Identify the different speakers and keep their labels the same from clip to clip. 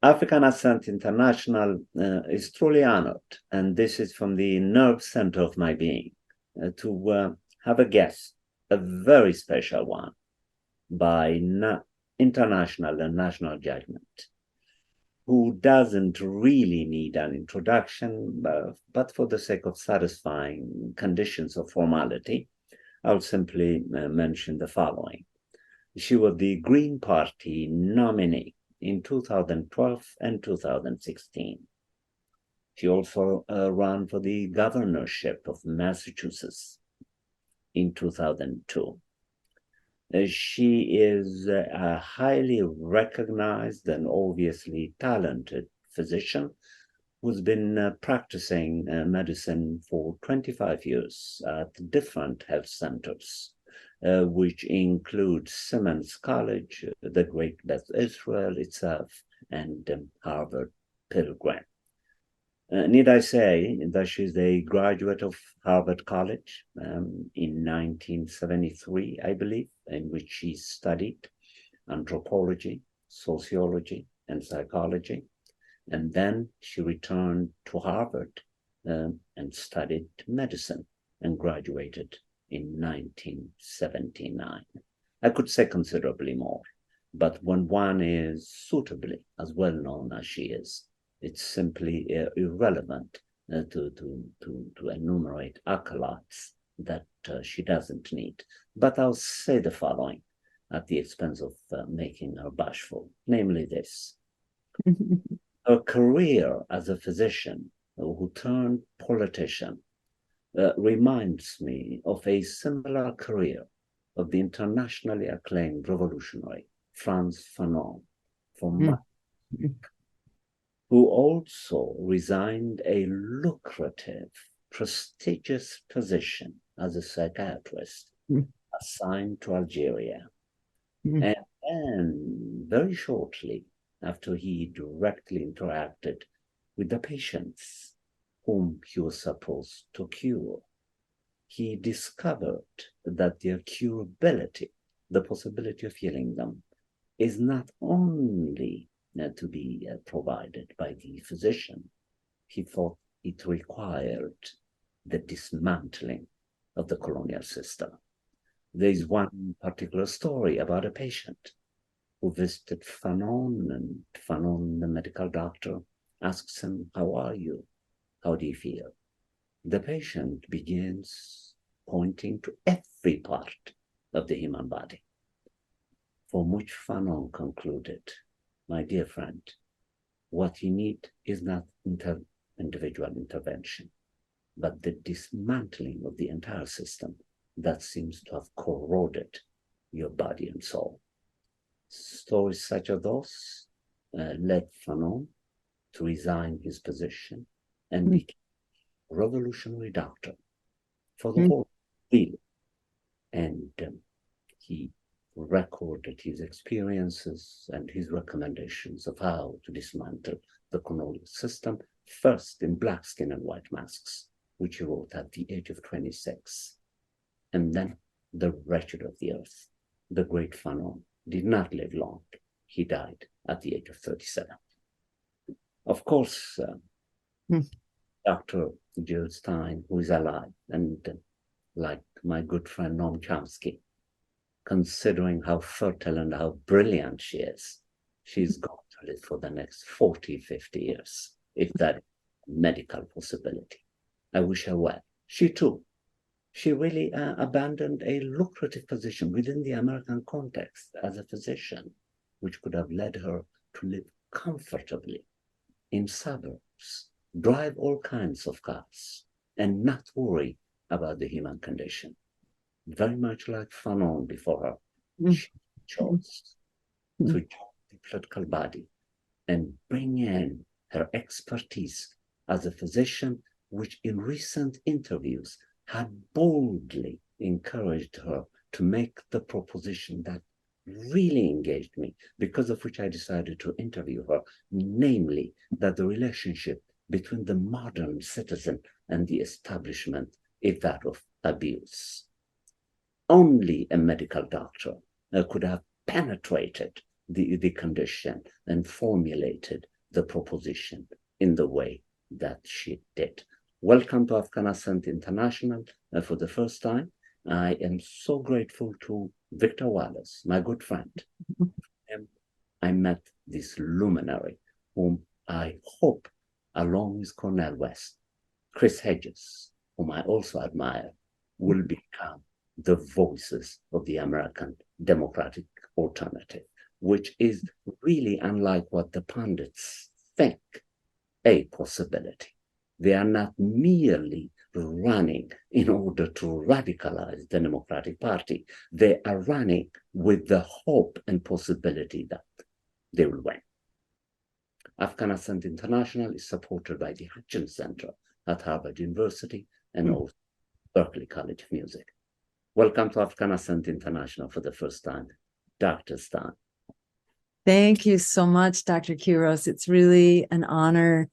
Speaker 1: African Ascent International is truly honored, and this is from the nerve center of my being, to have a guest, a very special one, by international and national judgment, who doesn't really need an introduction, but for the sake of satisfying conditions of formality, I'll simply mention the following. She was the Green Party nominee in 2012 and 2016. She also ran for the governorship of Massachusetts in 2002. She is a highly recognized and obviously talented physician who's been practicing medicine for 25 years at different health centers, which include Simmons College, the Great Beth Israel itself, and Harvard Pilgrim. Need I say that she's a graduate of Harvard College in 1973, I believe, in which she studied anthropology, sociology, and psychology. And then she returned to Harvard and studied medicine and graduated in 1979. I could say considerably more, but when one is suitably as well known as she is, it's simply irrelevant to enumerate accolades that she doesn't need. But I'll say the following at the expense of making her bashful, namely this. Her career as a physician who turned politician reminds me of a similar career of the internationally acclaimed revolutionary Frantz Fanon from who also resigned a lucrative, prestigious position as a psychiatrist assigned to Algeria. And then, very shortly after he directly interacted with the patients whom he was supposed to cure, he discovered that their curability, the possibility of healing them, is not only to be provided by the physician. He thought it required the dismantling of the colonial system. There is one particular story about a patient who visited Fanon, and Fanon, the medical doctor, asks him, "How are you? How do you feel?" The patient begins pointing to every part of the human body, from which Fanon concluded, "My dear friend, what you need is not individual intervention, but the dismantling of the entire system that seems to have corroded your body and soul." Stories such as those led Fanon to resign his position and became a revolutionary doctor for the whole field. And he recorded his experiences and his recommendations of how to dismantle the colonial system, first in black skin and white masks, which he wrote at the age of 26. And then the wretched of the earth, the great Fanon, did not live long. He died at the age of 37. Of course, Dr. Jill Stein, who is alive, and like my good friend Noam Chomsky, considering how fertile and how brilliant she is, she's going to live for the next 40, 50 years, if that is a medical possibility. I wish her well. She too, she really abandoned a lucrative position within the American context as a physician, which could have led her to live comfortably in suburbs, drive all kinds of cars, and not worry about the human condition. Very much like Fanon before her, she chose to join the political body and bring in her expertise as a physician, which in recent interviews had boldly encouraged her to make the proposition that really engaged me, because of which I decided to interview her, namely that the relationship between the modern citizen and the establishment is that of abuse. Only a medical doctor could have penetrated the condition and formulated the proposition in the way that she did. Welcome to Afghan Ascent International for the first time. I am so grateful to Victor Wallace, my good friend. I met this luminary whom I hope, along with Cornel West, Chris Hedges, whom I also admire, will become the voices of the American democratic alternative, which is really unlike what the pundits think a possibility. They are not merely running in order to radicalize the Democratic Party. They are running with the hope and possibility that they will win. Afghan Ascent International is supported by the Hutchins Center at Harvard University and also Berklee College of Music. Welcome to Afghan Ascent International for the first time, Dr. Stein.
Speaker 2: Thank you so much, Dr. Quiros. It's really an honor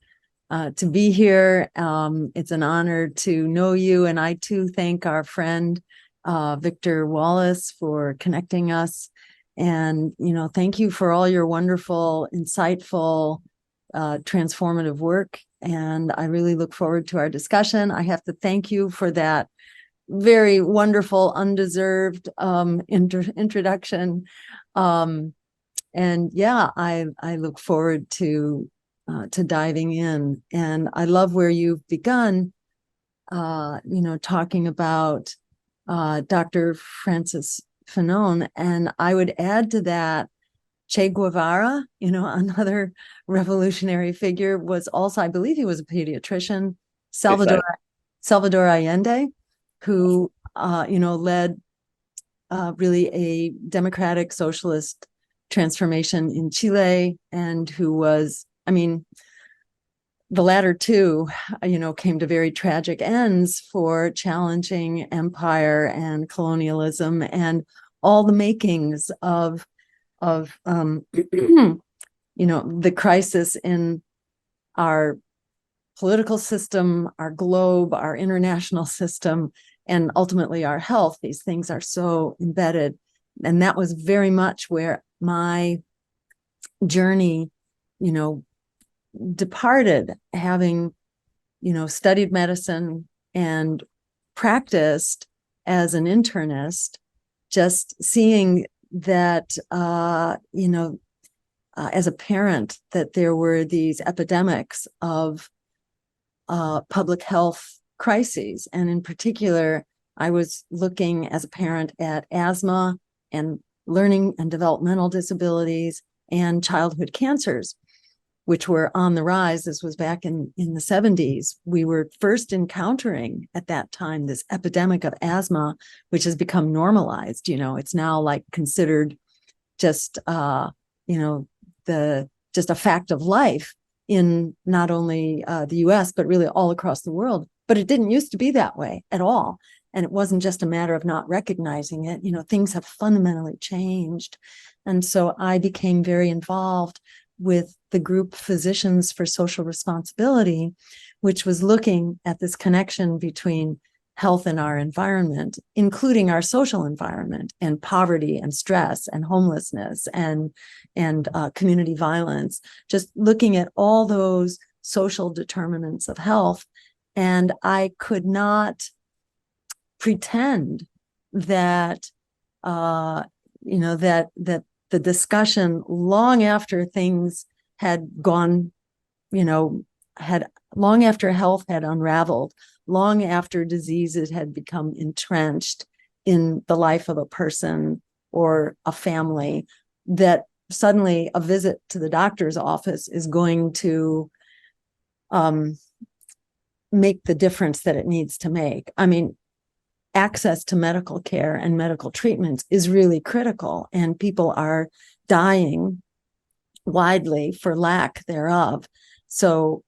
Speaker 2: to be here. It's an honor to know you, and I too thank our friend Victor Wallace for connecting us. And thank you for all your wonderful, insightful, transformative work. And I really look forward to our discussion. I have to thank you for that very wonderful, undeserved introduction. And yeah, I look forward to diving in. And I love where you've begun, talking about Dr. Francis Fanon. And I would add to that, Che Guevara, another revolutionary figure, was also, I believe he was a pediatrician, Salvador Allende, who, led really a democratic socialist transformation in Chile, and who was, the latter two, came to very tragic ends for challenging empire and colonialism and all the makings of the crisis in our political system, our globe, our international system, and ultimately our health. These things are so embedded. And that was very much where my journey, departed, having, studied medicine and practiced as an internist, just seeing that, as a parent, that there were these epidemics of public health crises. And in particular, I was looking as a parent at asthma and learning and developmental disabilities and childhood cancers, which were on the rise. This was back in the 70s. We were first encountering at that time this epidemic of asthma, which has become normalized. It's now like considered just, just a fact of life in not only the US, but really all across the world. But it didn't used to be that way at all. And it wasn't just a matter of not recognizing it. Things have fundamentally changed. And so I became very involved with the group Physicians for Social Responsibility, which was looking at this connection between health and our environment, including our social environment, and poverty and stress and homelessness and community violence, just looking at all those social determinants of health. And I could not pretend that, that the discussion long after things had gone, long after health had unraveled, long after diseases had become entrenched in the life of a person or a family, that suddenly a visit to the doctor's office is going to make the difference that it needs to make. Access to medical care and medical treatments is really critical, and people are dying widely for lack thereof. So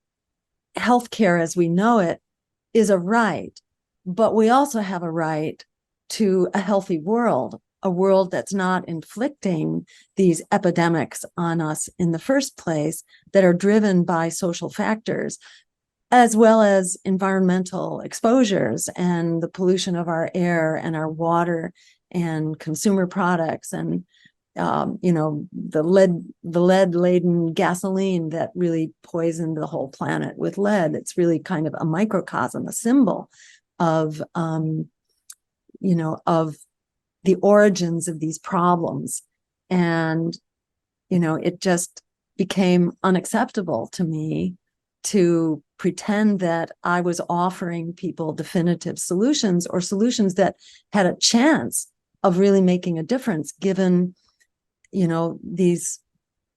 Speaker 2: healthcare as we know it is a right, but we also have a right to a healthy world, a world that's not inflicting these epidemics on us in the first place, that are driven by social factors, as well as environmental exposures and the pollution of our air and our water and consumer products and the lead laden gasoline that really poisoned the whole planet with lead. It's really kind of a microcosm, a symbol of, of the origins of these problems. And, it just became unacceptable to me to pretend that I was offering people definitive solutions or solutions that had a chance of really making a difference, given, these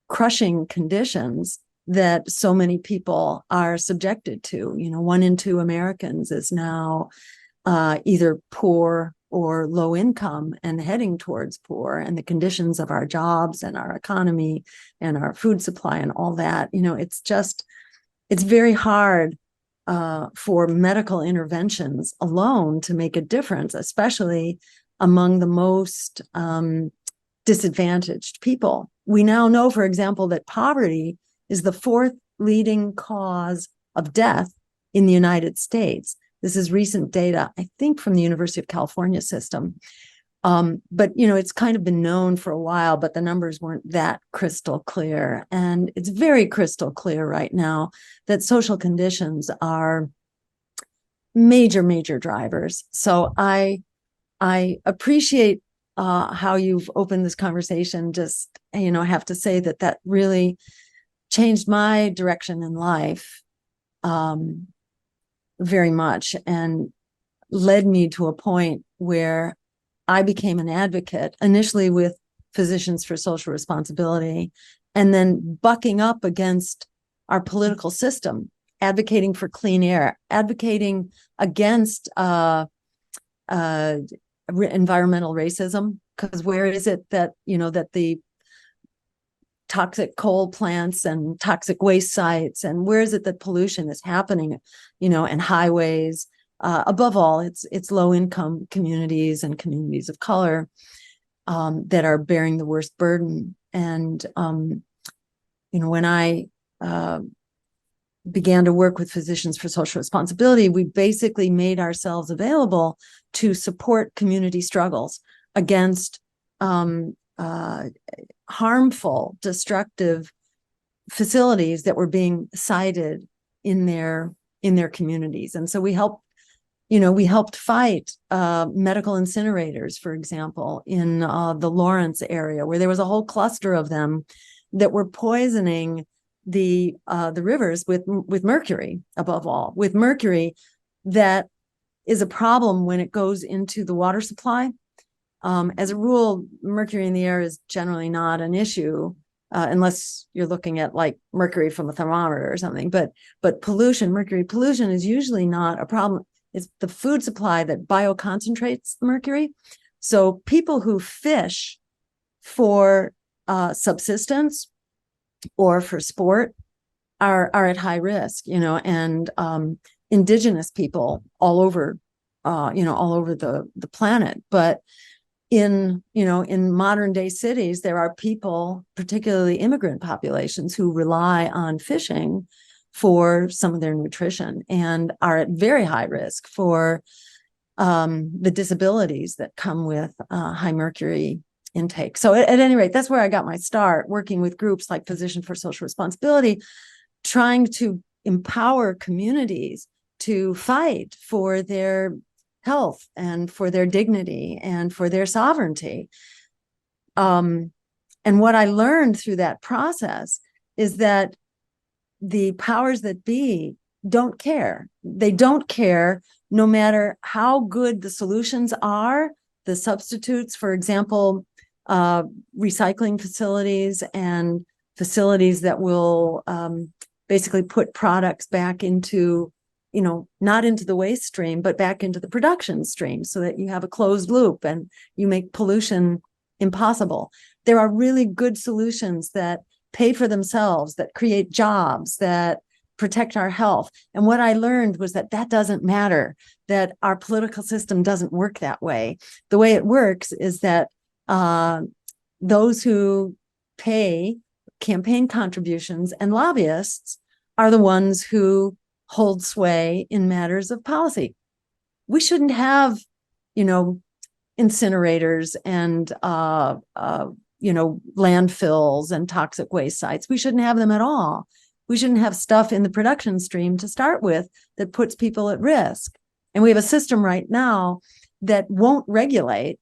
Speaker 2: crushing conditions that so many people are subjected to. 1 in 2 Americans is now either poor or low income and heading towards poor, and the conditions of our jobs and our economy and our food supply and all that, it's very hard for medical interventions alone to make a difference, especially among the most disadvantaged people. We now know, for example, that poverty is the 4th leading cause of death in the United States. This is recent data, I think, from the University of California system. But, it's kind of been known for a while, but the numbers weren't that crystal clear. And it's very crystal clear right now that social conditions are major, major drivers. So I appreciate how you've opened this conversation. Just, I have to say that really changed my direction in life very much, and led me to a point where I became an advocate, initially with Physicians for Social Responsibility, and then bucking up against our political system, advocating for clean air, advocating against environmental racism, because where is it that that the toxic coal plants and toxic waste sites, and where is it that pollution is happening, and highways, above all, it's low income communities and communities of color that are bearing the worst burden. And when I began to work with Physicians for Social Responsibility, we basically made ourselves available to support community struggles against harmful, destructive facilities that were being sited in their communities. And so we helped fight medical incinerators, for example, in the Lawrence area, where there was a whole cluster of them that were poisoning the rivers with mercury, above all, with mercury that is a problem when it goes into the water supply. As a rule, mercury in the air is generally not an issue unless you're looking at like mercury from a thermometer or something. But mercury pollution is usually not a problem. It's the food supply that bioconcentrates the mercury. So people who fish for subsistence or for sport are at high risk, and indigenous people all over the planet. But in modern day cities, there are people, particularly immigrant populations, who rely on fishing for some of their nutrition and are at very high risk for the disabilities that come with high mercury intake. So at any rate, that's where I got my start, working with groups like Physician for Social Responsibility, trying to empower communities to fight for their health and for their dignity and for their sovereignty. And what I learned through that process is that the powers that be don't care. They don't care no matter how good the solutions are, the substitutes, for example, recycling facilities and facilities that will basically put products back into, not into the waste stream, but back into the production stream, so that you have a closed loop and you make pollution impossible. There are really good solutions that pay for themselves, that create jobs, that protect our health. And what I learned was that doesn't matter, that our political system doesn't work that way. The way it works is that those who pay campaign contributions and lobbyists are the ones who hold sway in matters of policy. We shouldn't have, incinerators and landfills and toxic waste sites. We shouldn't have them at all. We shouldn't have stuff in the production stream to start with that puts people at risk. And we have a system right now that won't regulate,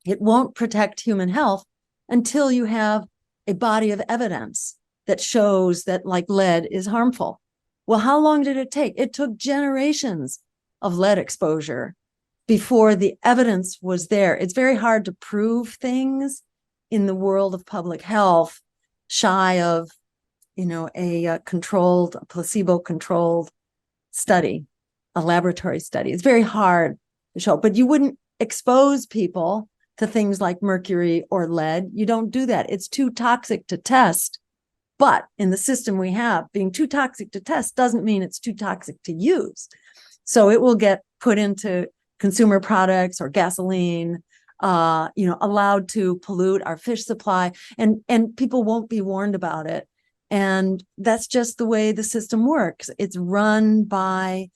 Speaker 2: it won't protect human health until you have a body of evidence that shows that like lead is harmful. Well, how long did it take? It took generations of lead exposure before the evidence was there. It's very hard to prove things in the world of public health shy of, a controlled, placebo-controlled study, a laboratory study. It's very hard to show, but you wouldn't expose people to things like mercury or lead. You don't do that. It's too toxic to test. But in the system we have, being too toxic to test doesn't mean it's too toxic to use. So it will get put into consumer products or gasoline, allowed to pollute our fish supply, and people won't be warned about it. And that's just the way the system works. It's run by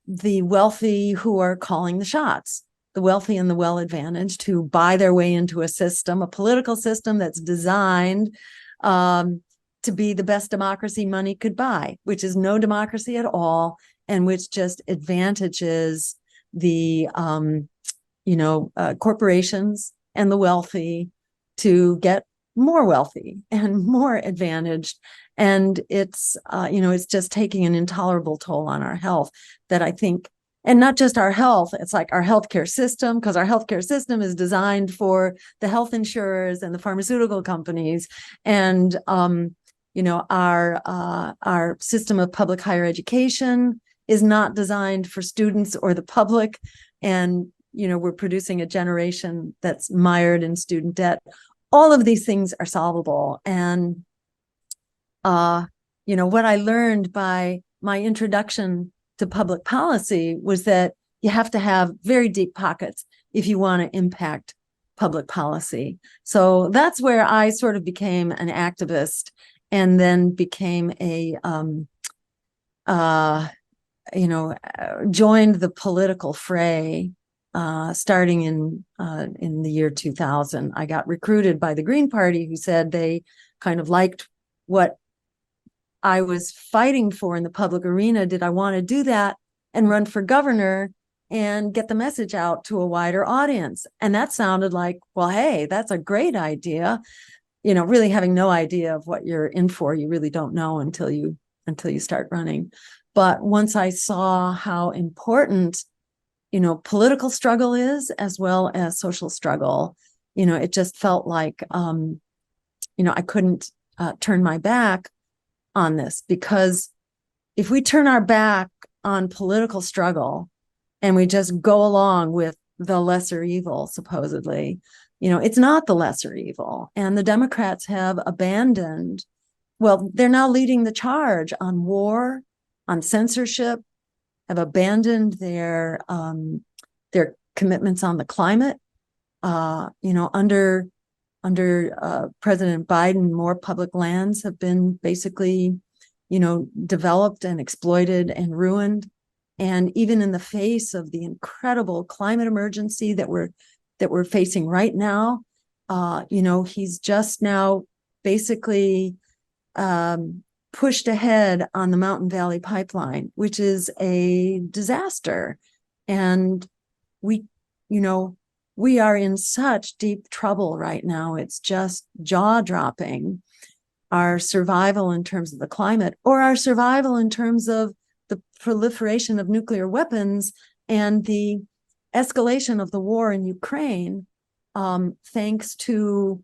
Speaker 2: the wealthy who are calling the shots, the wealthy and the well-advantaged who buy their way into a system, a political system that's designed to be the best democracy money could buy, which is no democracy at all, and which just advantages the corporations and the wealthy to get more wealthy and more advantaged. And it's just taking an intolerable toll on our health that I think, and not just our health, it's like our healthcare system, because our healthcare system is designed for the health insurers and the pharmaceutical companies. And, our system of public higher education is not designed for students or the public. And, we're producing a generation that's mired in student debt. All of these things are solvable. And, what I learned by my introduction to public policy was that you have to have very deep pockets if you want to impact public policy. So that's where I sort of became an activist and then became joined the political fray starting in the year 2000. I got recruited by the Green Party, who said they kind of liked what I was fighting for in the public arena. Did I want to do that and run for governor and get the message out to a wider audience? And that sounded like, well, hey, that's a great idea. Really having no idea of what you're in for. You really don't know until you start running. But once I saw how important, political struggle is, as well as social struggle, it just felt like, I couldn't turn my back on this, because if we turn our back on political struggle and we just go along with the lesser evil, supposedly, it's not the lesser evil. And the Democrats have abandoned, well, they're now leading the charge on war, on censorship, have abandoned their commitments on the climate. Under President Biden, more public lands have been basically, developed and exploited and ruined. And even in the face of the incredible climate emergency that we're facing right now, he's just now basically pushed ahead on the Mountain Valley Pipeline, which is a disaster. And we are in such deep trouble right now. It's just jaw-dropping, our survival in terms of the climate, or our survival in terms of the proliferation of nuclear weapons and the escalation of the war in Ukraine, thanks to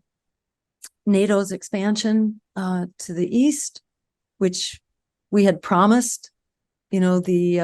Speaker 2: NATO's expansion to the east, which we had promised, the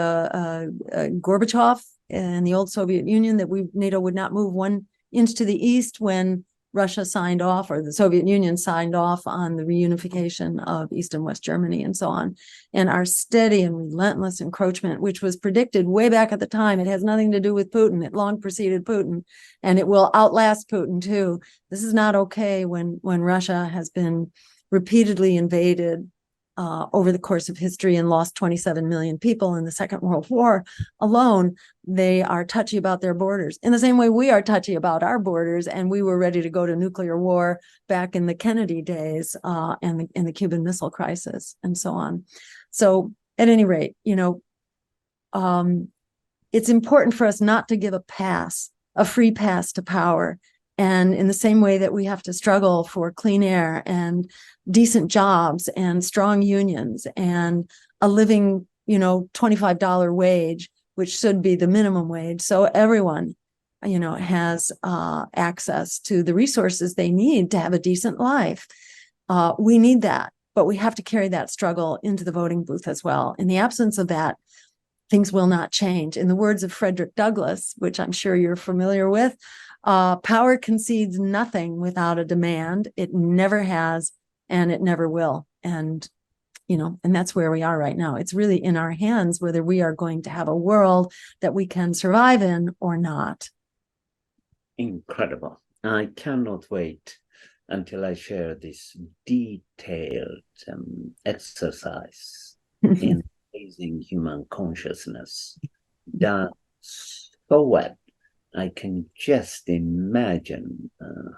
Speaker 2: Gorbachev and the old Soviet Union, that NATO would not move 1 inch to the east when Russia signed off, or the Soviet Union signed off on the reunification of East and West Germany and so on. And our steady and relentless encroachment, which was predicted way back at the time, it has nothing to do with Putin. It long preceded Putin, and it will outlast Putin too. This is not okay when Russia has been repeatedly invaded over the course of history and lost 27 million people in the Second World War alone, they are touchy about their borders in the same way we are touchy about our borders. And we were ready to go to nuclear war back in the Kennedy days and the Cuban Missile Crisis and so on. So at any rate, it's important for us not to give a free pass to power. And in the same way that we have to struggle for clean air and decent jobs and strong unions and a living, $25 wage, which should be the minimum wage. So everyone, has access to the resources they need to have a decent life. We need that, but we have to carry that struggle into the voting booth as well. In the absence of that, things will not change. In the words of Frederick Douglass, which I'm sure you're familiar with, power concedes nothing without a demand. It never has, and it never will. And, and that's where we are right now. It's really in our hands whether we are going to have a world that we can survive in or not.
Speaker 1: Incredible. I cannot wait until I share this detailed exercise in raising human consciousness done so well. I can just imagine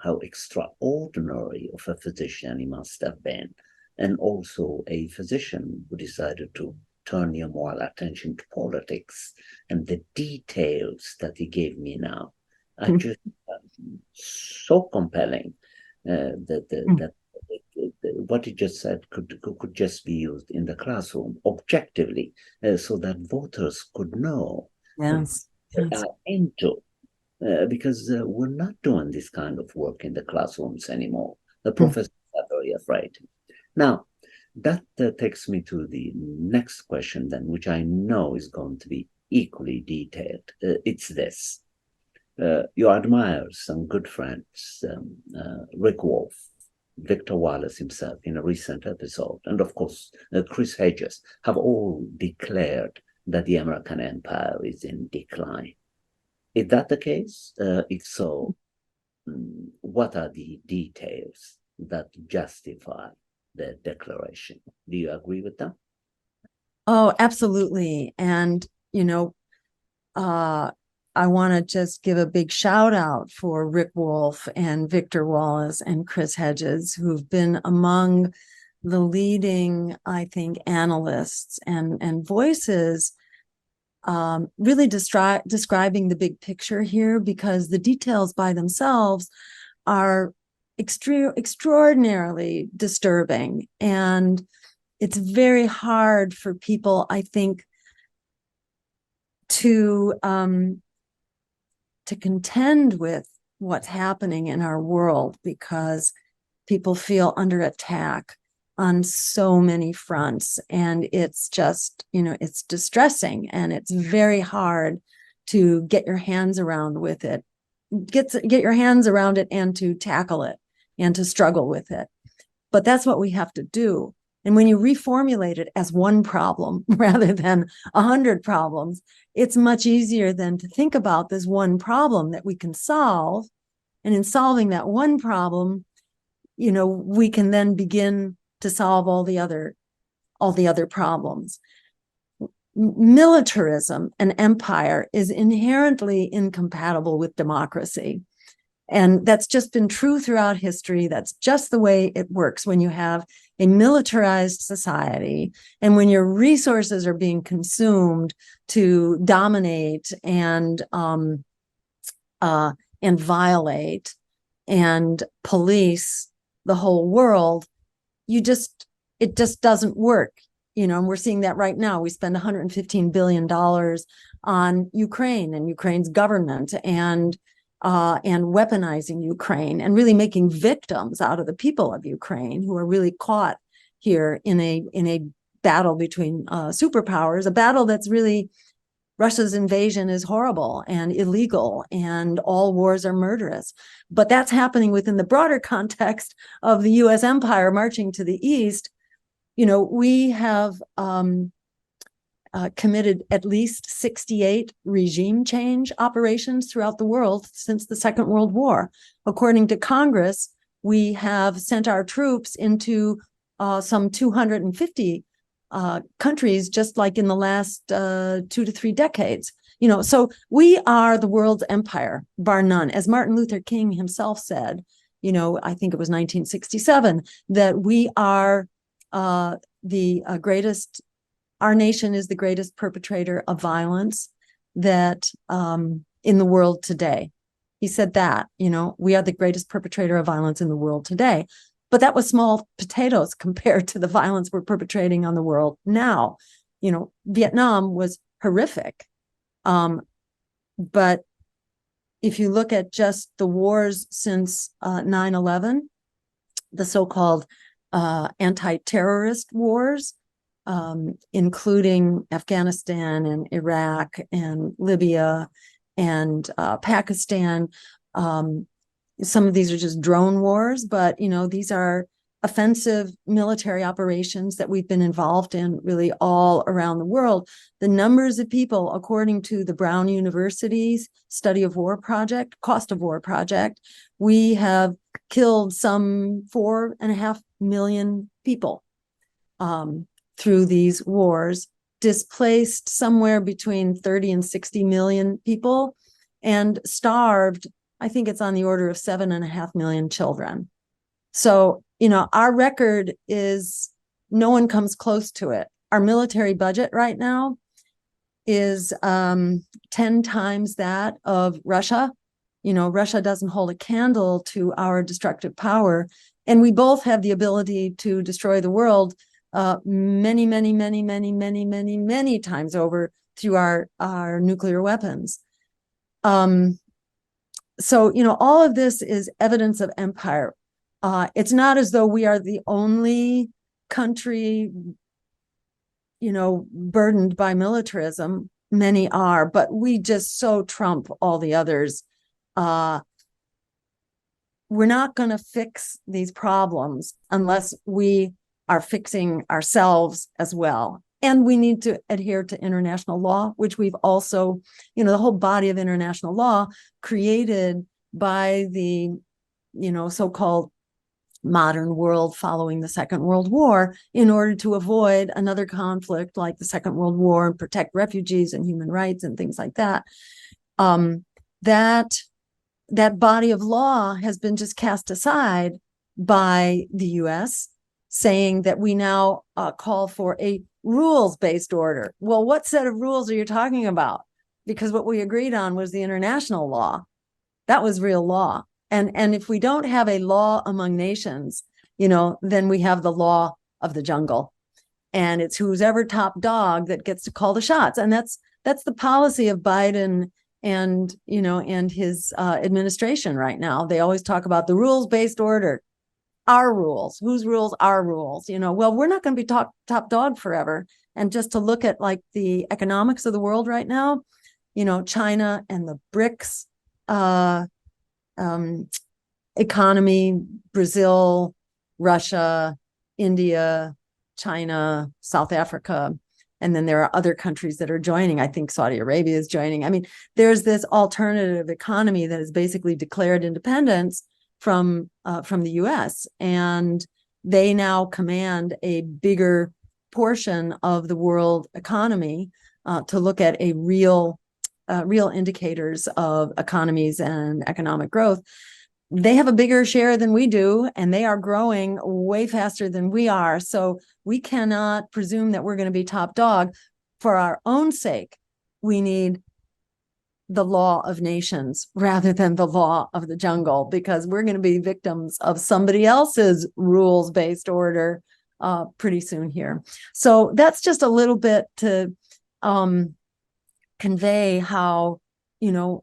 Speaker 1: how extraordinary of a physician he must have been, and also a physician who decided to turn your moral attention to politics, and the details that he gave me now are just so compelling that what he just said could just be used in the classroom objectively, so that voters could know
Speaker 2: yes.
Speaker 1: what they are into. Because we're not doing this kind of work in the classrooms anymore. The professors are very afraid. Now, that takes me to the next question then, which I know is going to be equally detailed. It's this. You admire some good friends, Rick Wolf, Victor Wallace himself in a recent episode, and of course, Chris Hedges, have all declared that the American empire is in decline. Is that the case? If so, what are the details that justify the declaration? Do you agree with that?
Speaker 2: Oh, absolutely. And, I want to just give a big shout out for Rick Wolf and Victor Wallace and Chris Hedges, who've been among the leading, I think, analysts and voices really describing the big picture here, because the details by themselves are extraordinarily disturbing. And it's very hard for people, I think, to contend with what's happening in our world, because people feel under attack on so many fronts, and it's just, it's distressing, and it's very hard to get your hands around with it, get your hands around it and to tackle it and to struggle with it. But that's what we have to do. And when you reformulate it as one problem rather than 100 problems, it's much easier than to think about this one problem that we can solve. And in solving that one problem, we can then begin to solve all the other problems. Militarism and empire is inherently incompatible with democracy. And that's just been true throughout history. That's just the way it works when you have a militarized society and when your resources are being consumed to dominate and violate and police the whole world. It just doesn't work. And we're seeing that right now. We spend $115 billion on Ukraine and Ukraine's government and weaponizing Ukraine and really making victims out of the people of Ukraine, who are really caught here in a battle between superpowers, a battle that's really, Russia's invasion is horrible and illegal, and all wars are murderous. But that's happening within the broader context of the U.S. empire marching to the east. We have committed at least 68 regime change operations throughout the world since the Second World War. According to Congress, we have sent our troops into some 250 countries, just like in the last 2 to 3 decades. So we are the world's empire, bar none. As Martin Luther King himself said, I think it was 1967, that we are the greatest, our nation is the greatest perpetrator of violence that in the world today. He said that, we are the greatest perpetrator of violence in the world today. But that was small potatoes compared to the violence we're perpetrating on the world now. Vietnam was horrific. But if you look at just the wars since 9/11, the so-called anti-terrorist wars, including Afghanistan and Iraq and Libya and Pakistan, some of these are just drone wars, but these are offensive military operations that we've been involved in really all around the world. The numbers of people, according to the Brown University's Study of War project, Cost of War project, we have killed some 4.5 million people through these wars, displaced somewhere between 30 and 60 million people, and starved, I think it's on the order of 7.5 million children. So, our record is, no one comes close to it. Our military budget right now is 10 times that of Russia. Russia doesn't hold a candle to our destructive power. And we both have the ability to destroy the world many, many, many, many, many, many, many times over through our nuclear weapons. So, all of this is evidence of empire. It's not as though we are the only country, burdened by militarism. Many are, but we just so trump all the others. We're not going to fix these problems unless we are fixing ourselves as well. And we need to adhere to international law, which we've also, the whole body of international law created by the, so-called modern world following the Second World War in order to avoid another conflict like the Second World War and protect refugees and human rights and things like that. That body of law has been just cast aside by the US, saying that we now call for a rules-based order. Well, what set of rules are you talking about? Because what we agreed on was the international law. That was real law. And if we don't have a law among nations, then we have the law of the jungle. And it's who's ever top dog that gets to call the shots. And that's the policy of Biden and his administration right now. They always talk about the rules-based order. Our rules, whose rules? Our rules. Well, we're not going to be top dog forever. And just to look at like the economics of the world right now, China and the BRICS economy, Brazil, Russia, India, China, South Africa, and then there are other countries that are joining. I think Saudi Arabia is joining. I mean, there's this alternative economy that has basically declared independence from the US, and they now command a bigger portion of the world economy to look at a real indicators of economies and economic growth. They have a bigger share than we do, and they are growing way faster than we are. So we cannot presume that we're going to be top dog. For our own sake, we need the law of nations rather than the law of the jungle, because we're going to be victims of somebody else's rules-based order pretty soon here. So that's just a little bit to convey how,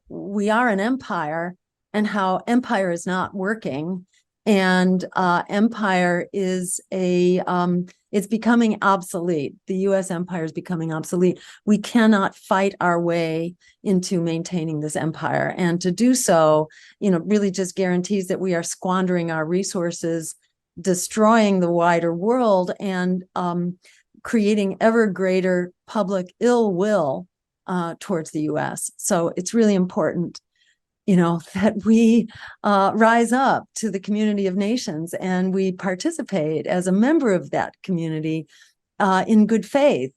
Speaker 2: we are an empire and how empire is not working. And empire is it's becoming obsolete. The US empire is becoming obsolete. We cannot fight our way into maintaining this empire. And to do so, really just guarantees that we are squandering our resources, destroying the wider world, and creating ever greater public ill will towards the US. So it's really important that we rise up to the community of nations and we participate as a member of that community in good faith.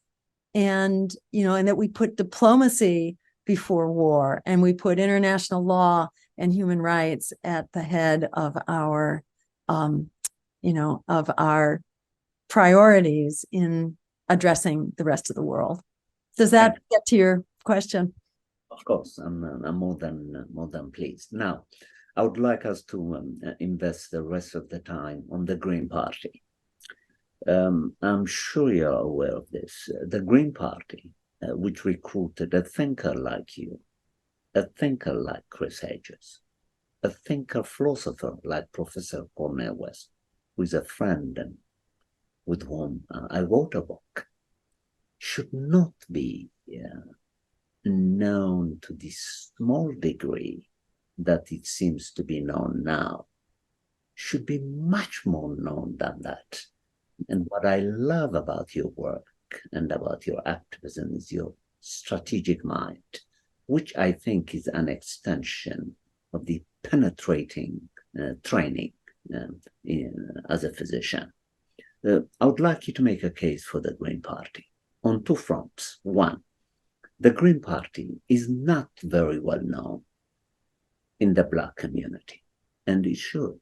Speaker 2: And, and that we put diplomacy before war, and we put international law and human rights at the head of our, of our priorities in addressing the rest of the world. Does that get to your question?
Speaker 1: Of course, I'm more than pleased. Now, I would like us to invest the rest of the time on the Green Party. I'm sure you're aware of this. The Green Party, which recruited a thinker like you, a thinker like Chris Hedges, a thinker philosopher like Professor Cornel West, who is a friend and with whom I wrote a book, should not be known to the small degree that it seems to be known now. Should be much more known than that. And what I love about your work and about your activism is your strategic mind, which I think is an extension of the penetrating training as a physician. I would like you to make a case for the Green Party on two fronts. One, the Green Party is not very well known in the Black community, and it should.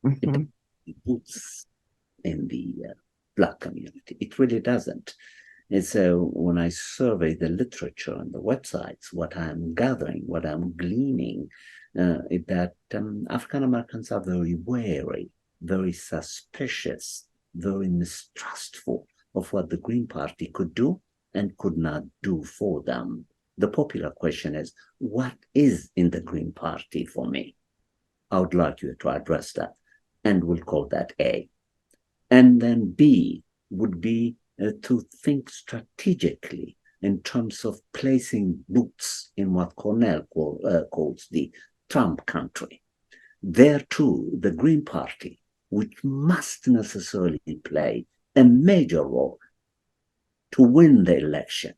Speaker 1: Mm-hmm. It puts in the Black community. It really doesn't. And so when I survey the literature and the websites, what I'm gathering, what I'm gleaning, is that African Americans are very wary, very suspicious, very mistrustful of what the Green Party could do and could not do for them. The popular question is, what is in the Green Party for me? I would like you to address that, and we'll call that A. And then B would be to think strategically in terms of placing boots in what Cornell calls the Trump country. There too, the Green Party, which must necessarily play a major role to win the election,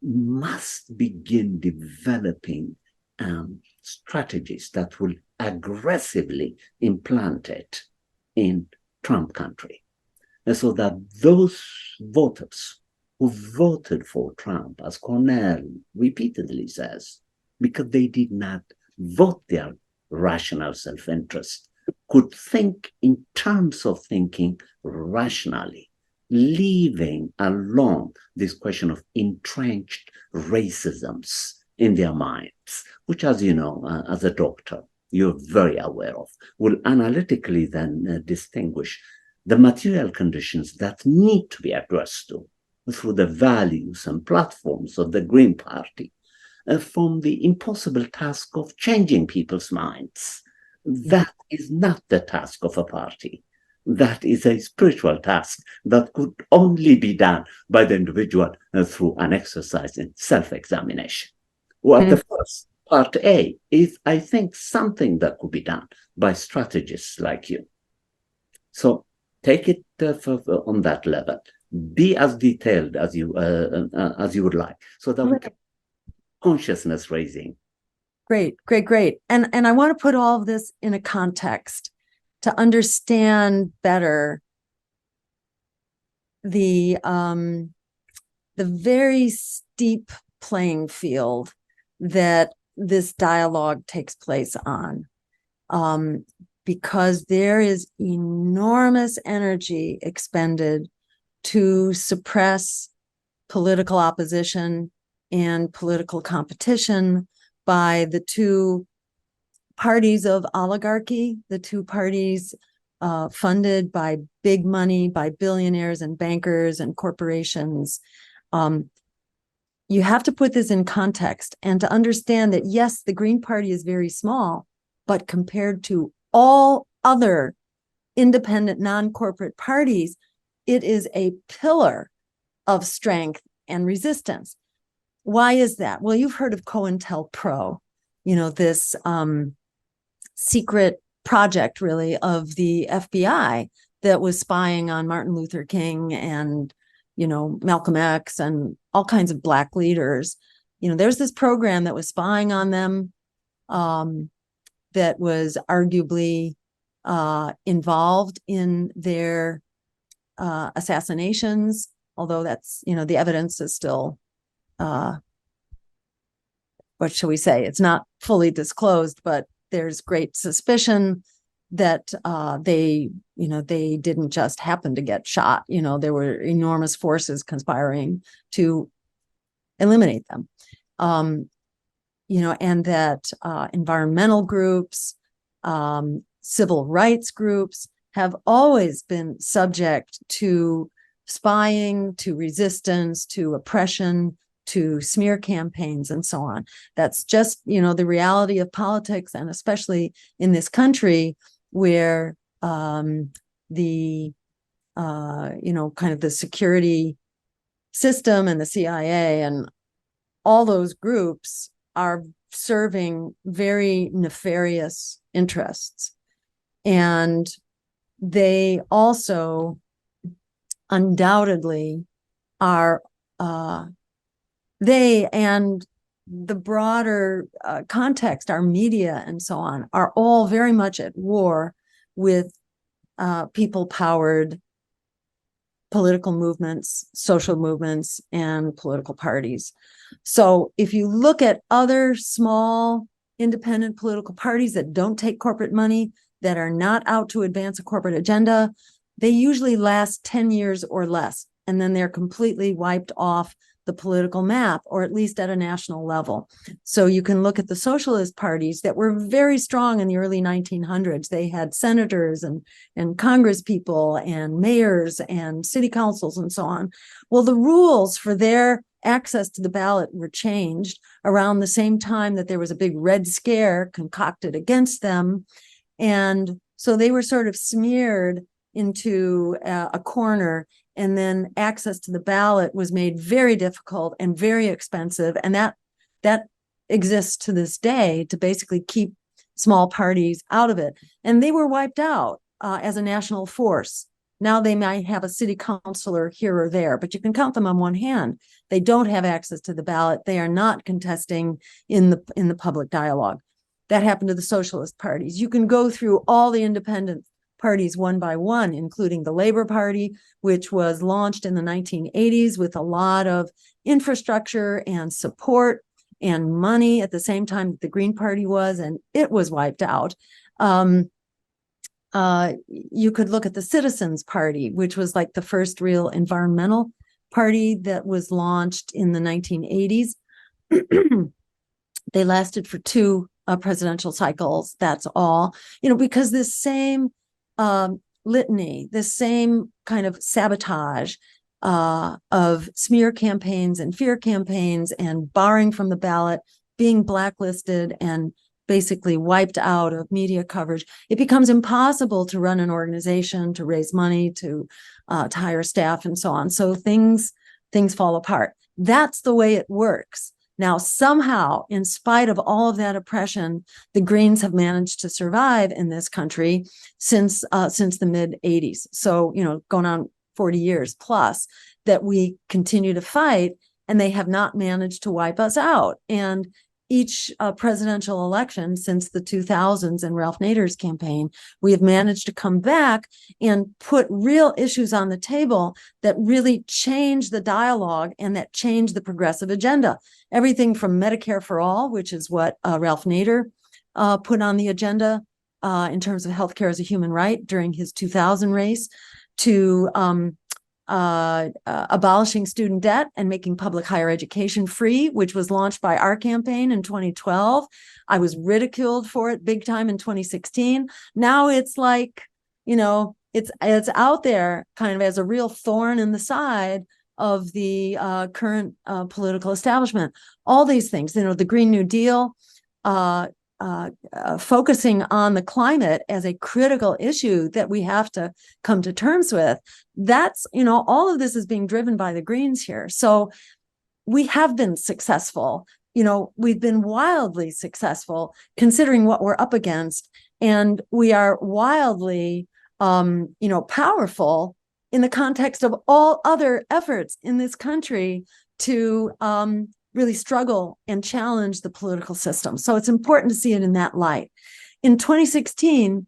Speaker 1: must begin developing strategies that will aggressively implant it in Trump country. And so that those voters who voted for Trump, as Cornell repeatedly says, because they did not vote their rational self-interest, could think in terms of thinking rationally, leaving alone this question of entrenched racisms in their minds, which, as you know, as a doctor, you're very aware of, will analytically then distinguish the material conditions that need to be addressed to through the values and platforms of the Green Party from the impossible task of changing people's minds. That is not the task of a party. That is a spiritual task that could only be done by the individual through an exercise in self-examination. Well, the first part A is, I think, something that could be done by strategists like you. So take it on that level. Be as detailed as you would like, so that we can consciousness raising.
Speaker 2: Great. And I want to put all of this in a context to understand better the very steep playing field that this dialogue takes place on. Because there is enormous energy expended to suppress political opposition and political competition by the two parties of oligarchy, the two parties funded by big money, by billionaires and bankers and corporations. You have to put this in context and to understand that, yes, the Green Party is very small, but compared to all other independent, non-corporate parties, it is a pillar of strength and resistance. Why is that? Well, you've heard of COINTELPRO, this secret project, really, of the FBI that was spying on Martin Luther King and, Malcolm X and all kinds of Black leaders. There's this program that was spying on them that was arguably involved in their assassinations, although that's, the evidence is still, what shall we say? It's not fully disclosed, but there's great suspicion that they didn't just happen to get shot. There were enormous forces conspiring to eliminate them. And that environmental groups, civil rights groups have always been subject to spying, to resistance, to oppression, to smear campaigns, and so on. That's just, the reality of politics, and especially in this country where the kind of the security system and the CIA and all those groups are serving very nefarious interests. And they also undoubtedly are, they and the broader context, our media and so on, are all very much at war with people-powered political movements, social movements, and political parties. So if you look at other small independent political parties that don't take corporate money, that are not out to advance a corporate agenda, they usually last 10 years or less, and then they're completely wiped off the political map, or at least at a national level. So you can look at the socialist parties that were very strong in the early 1900s. They had senators and Congress people and mayors and city councils and so on. Well, the rules for their access to the ballot were changed around the same time that there was a big Red Scare concocted against them. And so they were sort of smeared into a corner, and then access to the ballot was made very difficult and very expensive. And that exists to this day to basically keep small parties out of it. And they were wiped out as a national force. Now they might have a city councilor here or there, but you can count them on one hand. They don't have access to the ballot. They are not contesting in the public dialogue. That happened to the socialist parties. You can go through all the independent parties one by one, including the Labor Party, which was launched in the 1980s with a lot of infrastructure and support and money at the same time that the Green Party was, and it was wiped out. You could look at the Citizens Party, which was like the first real environmental party that was launched in the 1980s. They lasted for two presidential cycles, that's all, because this same litany, this same kind of sabotage of smear campaigns and fear campaigns and barring from the ballot, being blacklisted and basically wiped out of media coverage, it becomes impossible to run an organization, to raise money, to hire staff and so on. So things fall apart. That's the way it works. Now, somehow, in spite of all of that oppression, the Greens have managed to survive in this country since the mid-'80s. So, going on 40 years plus that we continue to fight, and they have not managed to wipe us out. And each presidential election since the 2000s and Ralph Nader's campaign, we have managed to come back and put real issues on the table that really change the dialogue and that change the progressive agenda. Everything from Medicare for All, which is what Ralph Nader put on the agenda in terms of healthcare as a human right during his 2000 race, to abolishing student debt and making public higher education free, which was launched by our campaign in 2012. I was ridiculed for it big time in 2016. Now it's like, it's out there kind of as a real thorn in the side of the current political establishment. All these things, the Green New Deal, focusing on the climate as a critical issue that we have to come to terms with. That's, all of this is being driven by the Greens here. So we have been successful. We've been wildly successful considering what we're up against. And we are wildly, powerful in the context of all other efforts in this country to really struggle and challenge the political system. So it's important to see it in that light. in 2016,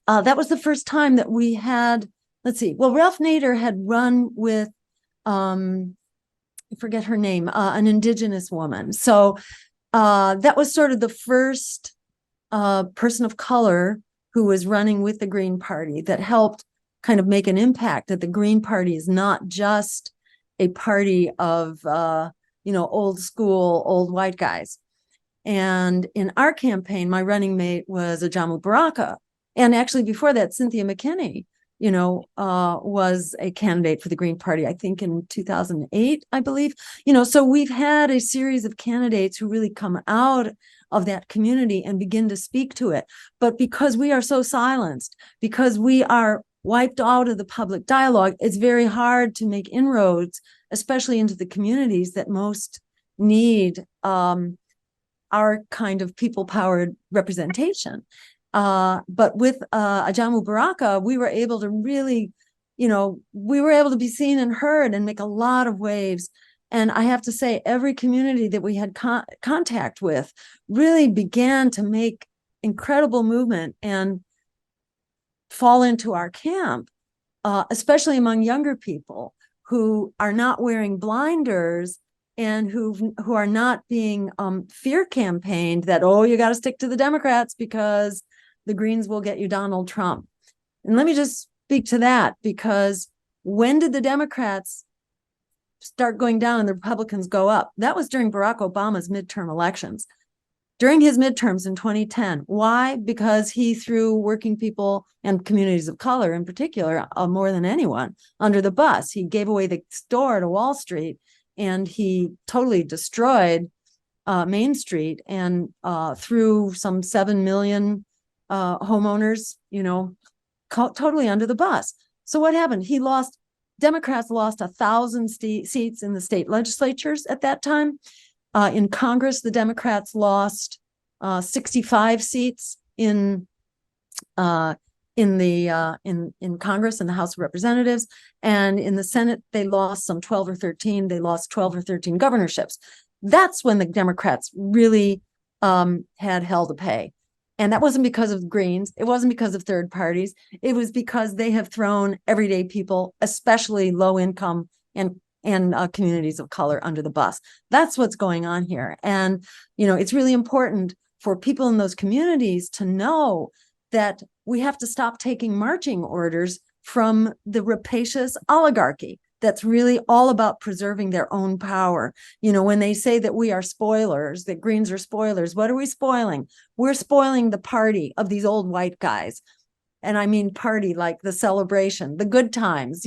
Speaker 2: that was the first time that we had, let's see, well, Ralph Nader had run with, I forget her name, an indigenous woman. So that was sort of the first person of color who was running with the Green Party that helped kind of make an impact, that the Green Party is not just a party of, old school, old white guys. And in our campaign, my running mate was Ajamu Baraka. And actually before that, Cynthia McKinney, was a candidate for the Green Party, I think in 2008, I believe. So we've had a series of candidates who really come out of that community and begin to speak to it. But because we are so silenced, because we are wiped out of the public dialogue, it's very hard to make inroads, especially into the communities that most need our kind of people-powered representation. But with Ajamu Baraka, we were able to really, we were able to be seen and heard and make a lot of waves. And I have to say, every community that we had contact with really began to make incredible movement and fall into our camp, especially among younger people who are not wearing blinders and who are not being fear campaigned that, oh, you got to stick to the Democrats because the Greens will get you Donald Trump. And let me just speak to that, because when did the Democrats start going down and the Republicans go up? That was during Barack Obama's midterm elections, during his midterms in 2010. Why? Because he threw working people and communities of color in particular, more than anyone, under the bus. He gave away the store to Wall Street, and he totally destroyed Main Street and threw some 7 million homeowners, totally under the bus. So what happened? Democrats lost 1,000 seats in the state legislatures at that time. In Congress, the Democrats lost 65 seats in Congress, in the House of Representatives, and in the Senate, they lost some 12 or 13. They lost 12 or 13 governorships. That's when the Democrats really had hell to pay. And that wasn't because of the Greens. It wasn't because of third parties. It was because they have thrown everyday people, especially low income and communities of color, under the bus. That's what's going on here. And, it's really important for people in those communities to know that we have to stop taking marching orders from the rapacious oligarchy that's really all about preserving their own power. When they say that we are spoilers, that Greens are spoilers, what are we spoiling? We're spoiling the party of these old white guys. And I mean party like the celebration, the good times,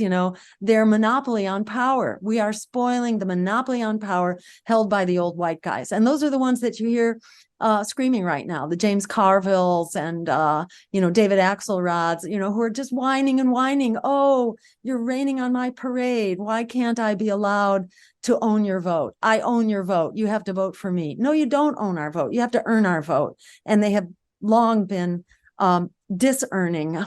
Speaker 2: their monopoly on power. We are spoiling the monopoly on power held by the old white guys. And those are the ones that you hear screaming right now, the James Carvilles and, David Axelrods, who are just whining and whining. Oh, you're raining on my parade. Why can't I be allowed to own your vote? I own your vote. You have to vote for me. No, you don't own our vote. You have to earn our vote. And they have long been disearning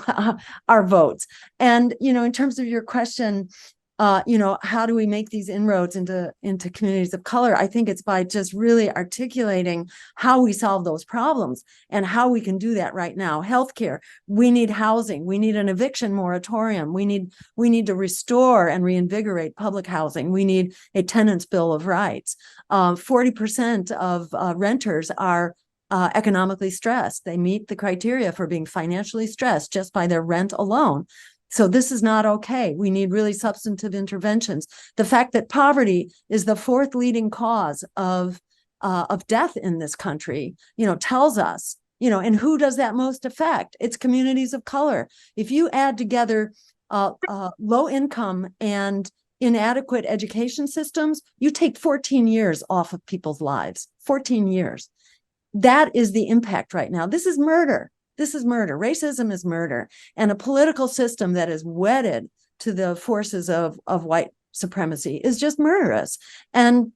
Speaker 2: our votes. And, in terms of your question, how do we make these inroads into communities of color? I think it's by just really articulating how we solve those problems and how we can do that right now. Healthcare, we need housing, we need an eviction moratorium, we need to restore and reinvigorate public housing, we need a tenants' bill of rights. 40% of renters are economically stressed. They meet the criteria for being financially stressed just by their rent alone. So this is not okay. We need really substantive interventions. The fact that poverty is the fourth leading cause of death in this country, tells us, and who does that most affect? It's communities of color. If you add together low income and inadequate education systems, you take 14 years off of people's lives, 14 years. That is the impact right now. This is murder. This is murder. Racism is murder. And a political system that is wedded to the forces of white supremacy is just murderous. And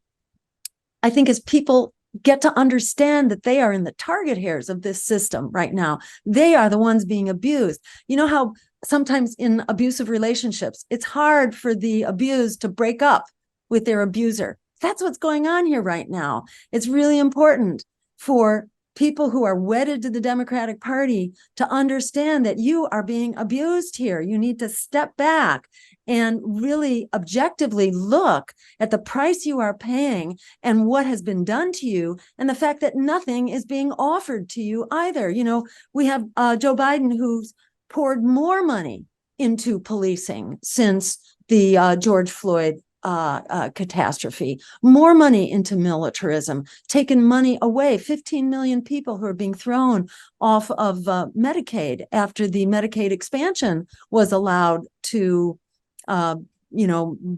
Speaker 2: I think as people get to understand that they are in the target hairs of this system right now, they are the ones being abused. You know how sometimes in abusive relationships, it's hard for the abused to break up with their abuser. That's what's going on here right now. It's really important for people who are wedded to the Democratic Party to understand that you are being abused here. You need to step back and really objectively look at the price you are paying and what has been done to you, and the fact that nothing is being offered to you either. You know, we have Joe Biden, who's poured more money into policing since the George Floyd catastrophe, more money into militarism, taken money away, 15 million people who are being thrown off of Medicaid after the Medicaid expansion was allowed to,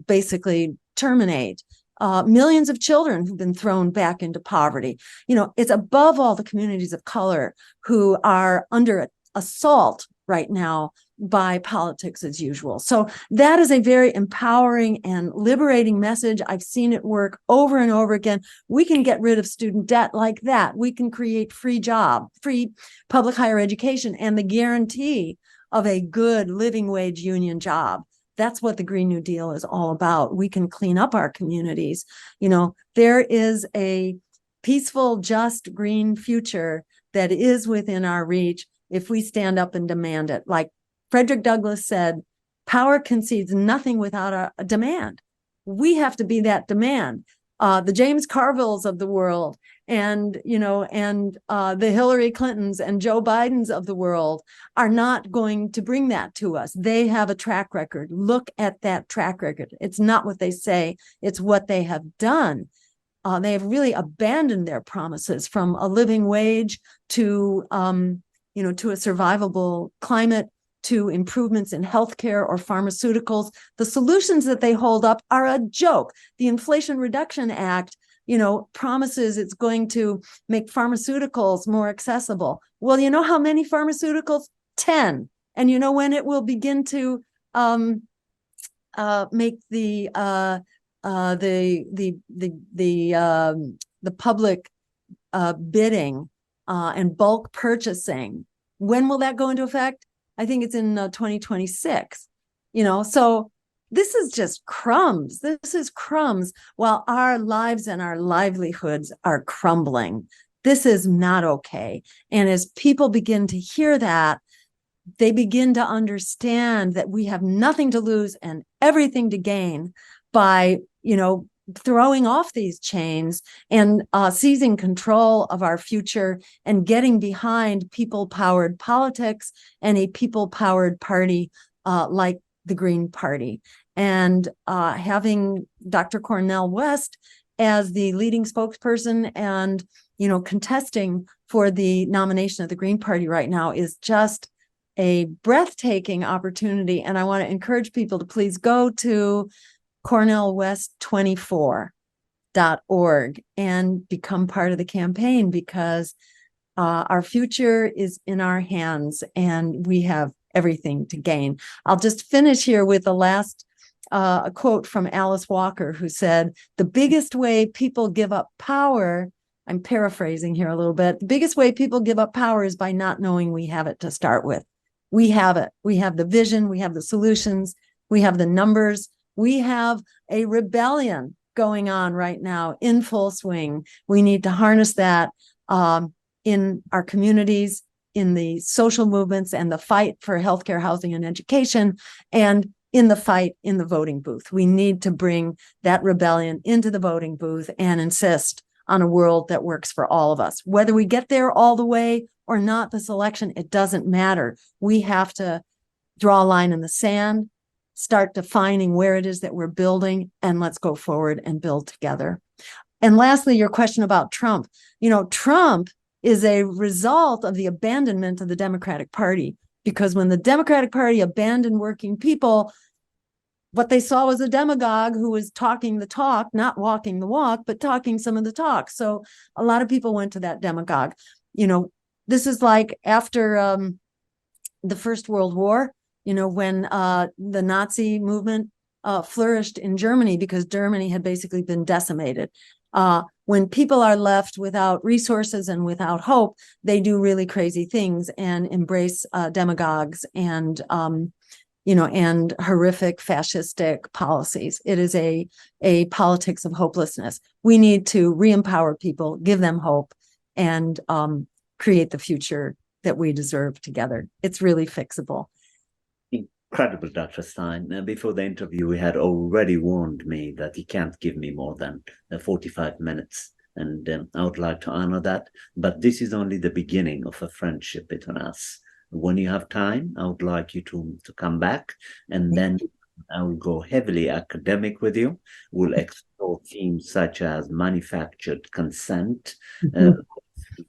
Speaker 2: basically terminate. Millions of children who've been thrown back into poverty. You know, it's above all the communities of color who are under assault right now by politics as usual. So that is a very empowering and liberating message. I've seen it work over and over again. We can get rid of student debt like that. We can create free public higher education, and the guarantee of a good living wage union job. That's what the Green New Deal is all about. We can clean up our communities. You know, there is a peaceful, just green future that is within our reach if we stand up and demand it. Like Frederick Douglass said, power concedes nothing without a demand. We have to be that demand. The James Carvilles of the world, and the Hillary Clintons and Joe Bidens of the world are not going to bring that to us. They have a track record. Look at that track record. It's not what they say, it's what they have done. They have really abandoned their promises, from a living wage to to a survivable climate, to improvements in healthcare or pharmaceuticals. The solutions that they hold up are a joke. The Inflation Reduction Act, promises it's going to make pharmaceuticals more accessible. Well, you know how many pharmaceuticals? 10. And you know when it will begin to make the public bidding and bulk purchasing. When will that go into effect? I think it's in 2026. So this is just crumbs. This is crumbs while our lives and our livelihoods are crumbling. This is not okay. And as people begin to hear that, they begin to understand that we have nothing to lose and everything to gain by, throwing off these chains and seizing control of our future and getting behind people-powered politics and a people-powered party like the Green Party. And having Dr. Cornel West as the leading spokesperson and, contesting for the nomination of the Green Party right now is just a breathtaking opportunity. And I want to encourage people to please go to cornelwest24.org and become part of the campaign, because our future is in our hands and we have everything to gain. I'll just finish here with the last quote from Alice Walker, who said, "The biggest way people give up power," I'm paraphrasing here a little bit, "the biggest way people give up power is by not knowing we have it to start with." We have it. We have the vision. We have the solutions. We have the numbers. We have a rebellion going on right now in full swing. We need to harness that in our communities, in the social movements, and the fight for healthcare, housing, and education, and in the fight in the voting booth. We need to bring that rebellion into the voting booth and insist on a world that works for all of us. Whether we get there all the way or not this election, it doesn't matter. We have to draw a line in the sand, start defining where it is that we're building, and let's go forward and build together. And lastly, your question about Trump. Trump is a result of the abandonment of the Democratic Party, because when the Democratic Party abandoned working people, what they saw was a demagogue who was talking the talk, not walking the walk, but talking some of the talk. So a lot of people went to that demagogue. This is like after the First World War, when the Nazi movement flourished in Germany, because Germany had basically been decimated. When people are left without resources and without hope, they do really crazy things and embrace demagogues and horrific fascistic policies. It is a politics of hopelessness. We need to re-empower people, give them hope, and create the future that we deserve together. It's really fixable.
Speaker 1: Incredible, Dr. Stein. Before the interview, he had already warned me that he can't give me more than 45 minutes. And I would like to honor that. But this is only the beginning of a friendship between us. When you have time, I would like you to come back, and then I will go heavily academic with you. We'll explore themes such as manufactured consent,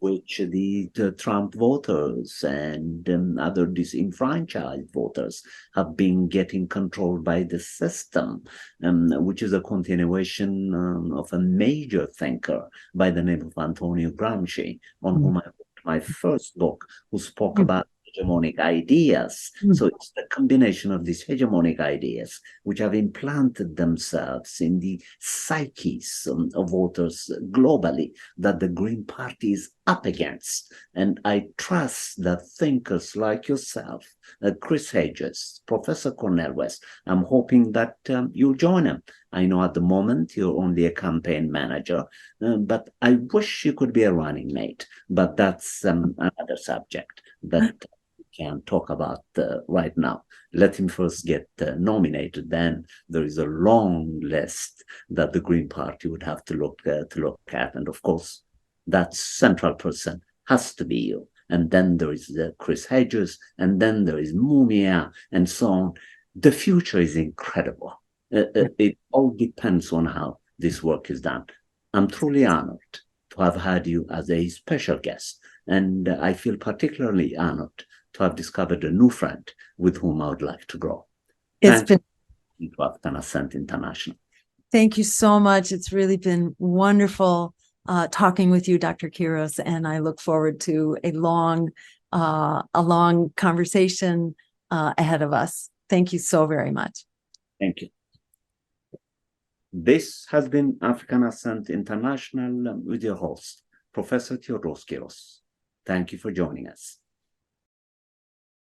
Speaker 1: which the Trump voters and other disenfranchised voters have been getting controlled by the system, which is a continuation of a major thinker by the name of Antonio Gramsci, on whom I wrote my first book, who spoke about hegemonic ideas. So it's the combination of these hegemonic ideas which have implanted themselves in the psyches of voters globally that the Green Party is up against. And I trust that thinkers like yourself, Chris Hedges, Professor Cornel West, I'm hoping that you'll join them. I know at the moment you're only a campaign manager, but I wish you could be a running mate. But that's another subject that can talk about right now. Let him first get nominated. Then there is a long list that the Green Party would have to look at, and of course, that central person has to be you. And then there is Chris Hedges, and then there is Mumia, and so on. The future is incredible. It all depends on how this work is done. I'm truly honored to have had you as a special guest, and I feel particularly honored to have discovered a new friend with whom I would like to grow.
Speaker 2: It's been
Speaker 1: to Ascent International.
Speaker 2: Thank you so much. It's really been wonderful talking with you, Dr. Quiros, and I look forward to a long conversation ahead of us. Thank you so very much.
Speaker 1: Thank you. This has been African Ascent International with your host, Professor Theodoros Quiros. Thank you for joining us.